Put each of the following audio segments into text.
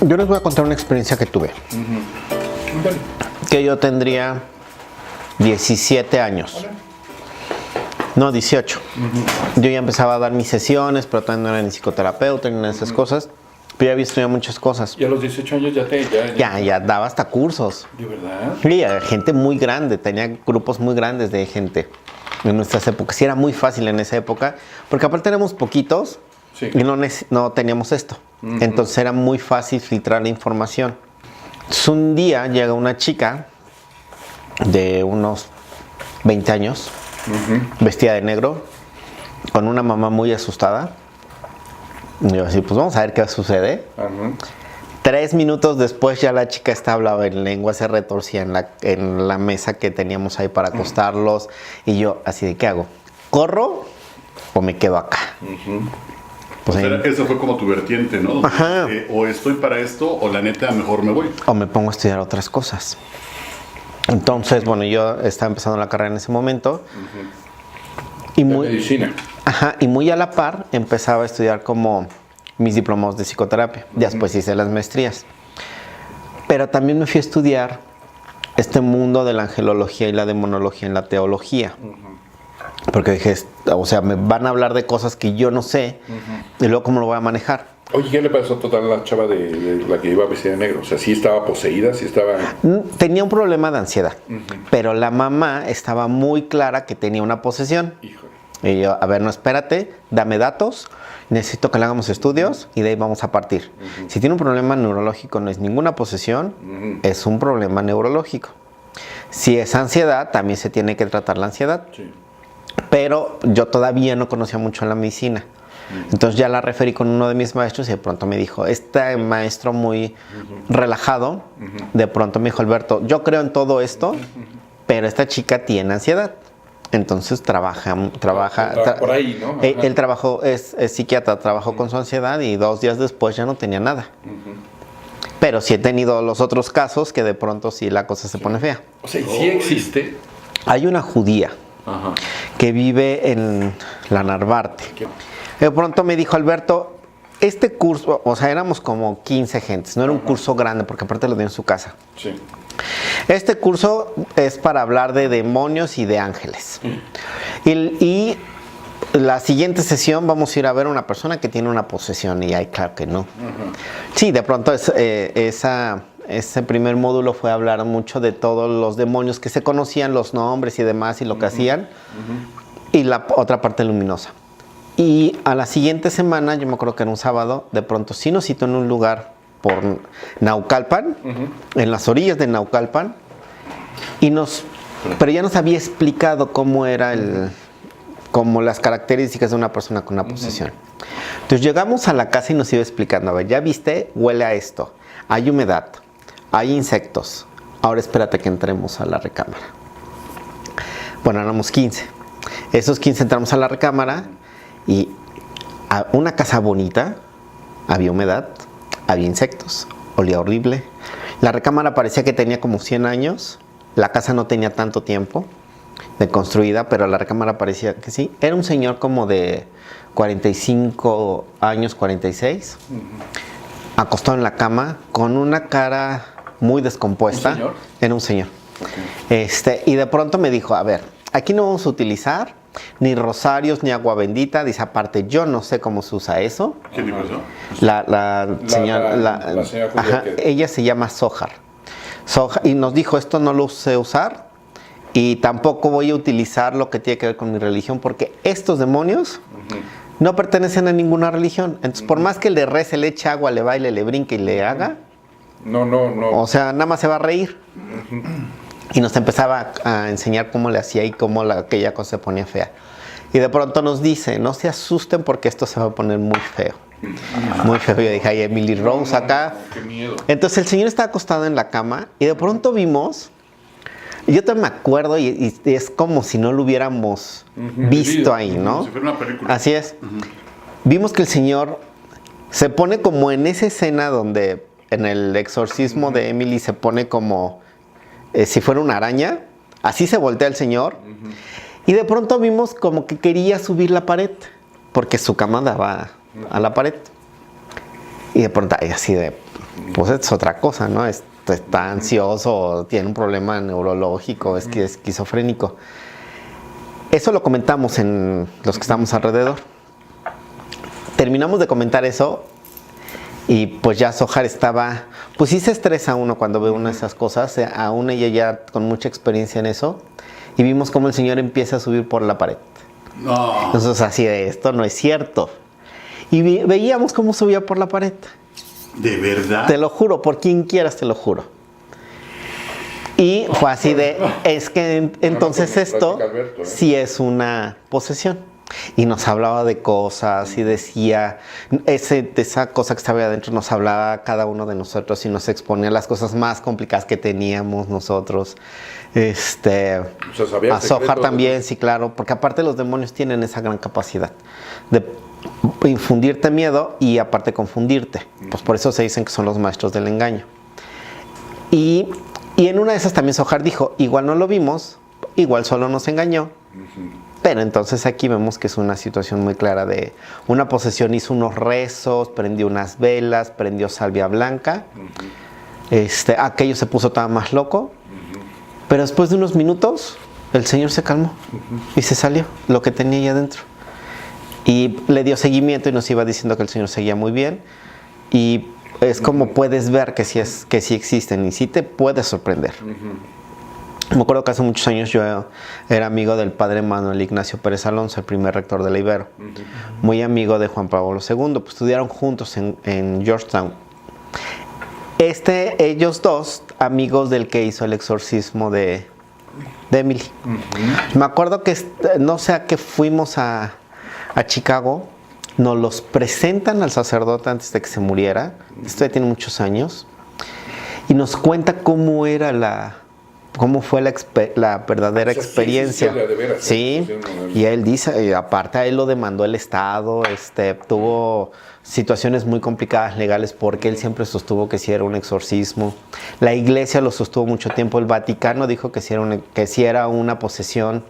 Yo les voy a contar una experiencia que tuve. Que yo tendría 17 años. No, 18. Yo ya empezaba a dar mis sesiones, pero todavía no era ni psicoterapeuta ni nada de esas cosas. Pero ya había estudiado muchas cosas. Y a los 18 años Ya daba hasta cursos. ¿De verdad? Sí, gente muy grande, tenía grupos muy grandes de gente en nuestras épocas. Sí, era muy fácil en esa época, porque aparte éramos poquitos Sí. y no teníamos esto. Entonces era muy fácil filtrar la información. Entonces un día llega una chica de unos 20 años, vestida de negro, con una mamá muy asustada. Y yo así, pues vamos a ver qué sucede. 3 minutos después ya la chica hablaba en lengua, se retorcía en la mesa que teníamos ahí para acostarlos. Y yo así de, ¿qué hago? ¿Corro o me quedo acá? Pues O sea, eso fue como tu vertiente, ¿no? Ajá. O estoy para esto o la neta mejor me voy. O me pongo a estudiar otras cosas. Entonces, bueno, yo estaba empezando la carrera en ese momento. Y De muy, medicina. y muy a la par empezaba a estudiar como mis diplomados de psicoterapia. Después hice las maestrías. Pero también me fui a estudiar este mundo de la angelología y la demonología en la teología. Porque dije, o sea, me van a hablar de cosas que yo no sé y luego cómo lo voy a manejar. Oye, ¿qué le pasó total a la chava de la que iba vestida de negro? O sea, ¿sí estaba poseída? ¿Sí estaba...? Tenía un problema de ansiedad, pero la mamá estaba muy clara que tenía una posesión. Híjole. Y yo, a ver, no, espérate, dame datos, necesito que le hagamos estudios y de ahí vamos a partir. Si tiene un problema neurológico, no es ninguna posesión, es un problema neurológico. Si es ansiedad, también se tiene que tratar la ansiedad. Sí. Pero yo todavía no conocía mucho la medicina. Entonces ya la referí con uno de mis maestros y de pronto me dijo, este maestro muy relajado, de pronto me dijo, Alberto, yo creo en todo esto, pero esta chica tiene ansiedad. Entonces trabaja por ahí, ¿no? Él trabajó, es psiquiatra, trabajó con su ansiedad y 2 días después ya no tenía nada. Pero sí he tenido los otros casos que de pronto sí la cosa se pone fea. O sea, ¿sí existe? Hay una judía que vive en la Narvarte. De pronto me dijo, Alberto, este curso, o sea, éramos como 15 gentes, no era un curso grande porque aparte lo dio en su casa. Sí. Este curso es para hablar de demonios y de ángeles. Y la siguiente sesión vamos a ir a ver a una persona que tiene una posesión y ahí claro que no. Sí, de pronto ese primer módulo fue hablar mucho de todos los demonios que se conocían, los nombres y demás y lo que hacían. Y la otra parte luminosa. Y a la siguiente semana, yo me acuerdo que era un sábado, de pronto sí nos citó en un lugar por Naucalpan, en las orillas de Naucalpan, pero ya nos había explicado cómo era como las características de una persona con una posesión. Entonces llegamos a la casa y nos iba explicando, a ver, ya viste, huele a esto, hay humedad, hay insectos, ahora espérate que entremos a la recámara. Bueno, éramos 15. Esos 15 entramos a la recámara y a una casa bonita, había humedad, había insectos, olía horrible. La recámara parecía que tenía como 100 años, la casa no tenía tanto tiempo de construida, pero la recámara parecía que sí. Era un señor como de 45 años, 46, acostado en la cama, con una cara muy descompuesta. ¿Un señor? Era un señor. Y de pronto me dijo, a ver, aquí no vamos a utilizar ni rosarios ni agua bendita. Dice, aparte, yo no sé cómo se usa eso. ¿Qué dijo eso? La señora, la señora judía ella se llama Zohar. Y nos dijo, esto no lo sé usar y tampoco voy a utilizar lo que tiene que ver con mi religión porque estos demonios no pertenecen a ninguna religión. Entonces, por más que le rece, le eche agua, le baile, le brinque y le haga, No. o sea, nada más se va a reír. Y nos empezaba a enseñar cómo le hacía y cómo aquella cosa se ponía fea. Y de pronto nos dice, no se asusten porque esto se va a poner muy feo. Muy feo. Yo dije, ay, Emily Rose acá. Qué miedo. Entonces el señor estaba acostado en la cama y de pronto vimos, y yo también me acuerdo y es como si no lo hubiéramos visto ahí, ¿no? Como si fuera una película. Así es. Vimos que el señor se pone como en esa escena donde en el exorcismo de Emily se pone como si fuera una araña, así se voltea el señor, y de pronto vimos como que quería subir la pared, porque su cama daba a la pared, y de pronto así de, pues es otra cosa, ¿no? Está ansioso, tiene un problema neurológico, es que es esquizofrénico. Eso lo comentamos en los que estamos alrededor. Terminamos de comentar eso y pues ya Sohar estaba, pues sí se estresa uno cuando ve una de esas cosas, aún ella ya con mucha experiencia en eso, y vimos cómo el señor empieza a subir por la pared. No. Entonces así de, esto no es cierto. Y veíamos cómo subía por la pared. ¿De verdad? Te lo juro, por quien quieras te lo juro. Y fue así de, es que entonces como esto platica Alberto, ¿eh? sí es una posesión. Y nos hablaba de cosas y decía, de esa cosa que estaba ahí adentro nos hablaba a cada uno de nosotros y nos exponía las cosas más complicadas que teníamos nosotros. sabía A Sohar secretos, también, sí, claro, porque aparte los demonios tienen esa gran capacidad de infundirte miedo y aparte confundirte. Pues por eso se dicen que son los maestros del engaño. Y en una de esas también Sohar dijo, igual no lo vimos, igual solo nos engañó. Pero entonces aquí vemos que es una situación muy clara de una posesión. Hizo unos rezos, prendió unas velas, prendió salvia blanca. Aquello se puso todavía más loco. Pero después de unos minutos, el señor se calmó y se salió lo que tenía ahí adentro. Y le dio seguimiento y nos iba diciendo que el señor seguía muy bien. Y es como puedes ver que sí existen y sí te puede sorprender. Me acuerdo que hace muchos años yo era amigo del padre Manuel Ignacio Pérez Alonso, el primer rector de la Ibero. Muy amigo de Juan Pablo II, pues estudiaron juntos en Georgetown. Ellos dos, amigos del que hizo el exorcismo de Emily. Me acuerdo que, no sé a qué fuimos a Chicago, nos los presentan al sacerdote antes de que se muriera. Esto ya tiene muchos años. Y nos cuenta cómo fue la verdadera O sea, experiencia. sí, de veras, Sí, y él dice, aparte a él lo demandó el Estado, tuvo situaciones muy complicadas legales porque él siempre sostuvo que sí era un exorcismo. La iglesia lo sostuvo mucho tiempo, el Vaticano dijo que sí era una posesión.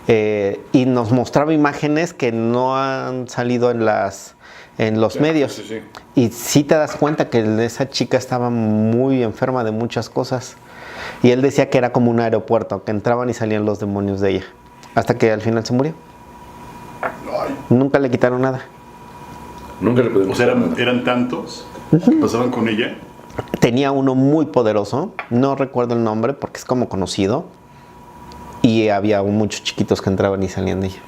Y nos mostraba imágenes que no han salido en los medios. Sí. Y sí te das cuenta que esa chica estaba muy enferma de muchas cosas. Y él decía que era como un aeropuerto, que entraban y salían los demonios de ella. Hasta que al final se murió. Ay. Nunca le quitaron nada. Nunca le pudimos. O sea, eran tantos que pasaban con ella. Tenía uno muy poderoso, no recuerdo el nombre porque es como conocido. Y había muchos chiquitos que entraban y salían de ella.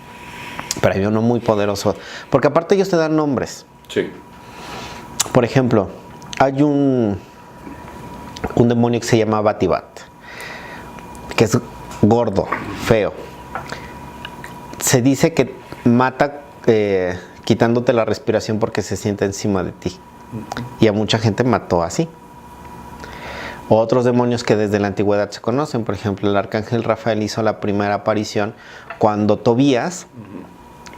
Pero había uno muy poderoso. Porque aparte ellos te dan nombres. Sí. Por ejemplo, hay un demonio que se llama Batibat, que es gordo, feo. Se dice que mata quitándote la respiración porque se sienta encima de ti. Y a mucha gente mató así. Otros demonios que desde la antigüedad se conocen, por ejemplo, el arcángel Rafael hizo la primera aparición cuando Tobías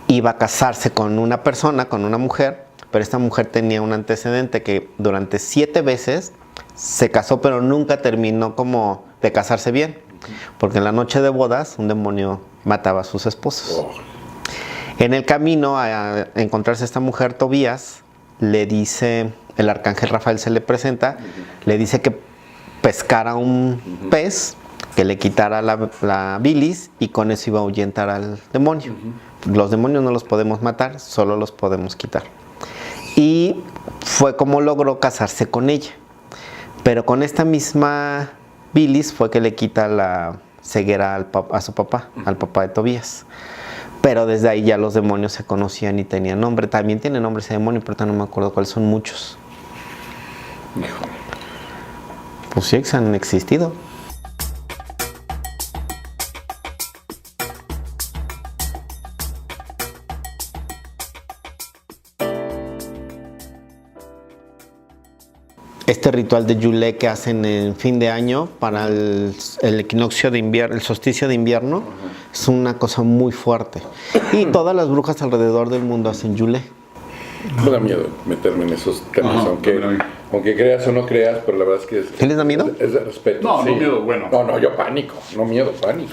iba a casarse con una persona, con una mujer, pero esta mujer tenía un antecedente que durante 7 veces se casó, pero nunca terminó como de casarse bien, porque en la noche de bodas un demonio mataba a sus esposos. En el camino a encontrarse esta mujer, Tobías le dice, el arcángel Rafael se le presenta, le dice que pescara un pez, que le quitara la bilis y con eso iba a ahuyentar al demonio. Los demonios no los podemos matar, solo los podemos quitar. Y fue como logró casarse con ella. Pero con esta misma bilis fue que le quita la ceguera a su papá, al papá de Tobías. Pero desde ahí ya los demonios se conocían y tenían nombre. También tiene nombre ese demonio, pero no me acuerdo cuáles son, muchos. Pues sí, que han existido. Este ritual de Yule que hacen en fin de año para el equinoccio de invierno, el solsticio de invierno, es una cosa muy fuerte. Y todas las brujas alrededor del mundo hacen Yule. Me da miedo meterme en esos temas, Ajá, aunque creas o no creas, pero la verdad es que ¿Qué les da miedo? Es de respeto. No, no miedo, bueno. No, yo pánico, no miedo, pánico.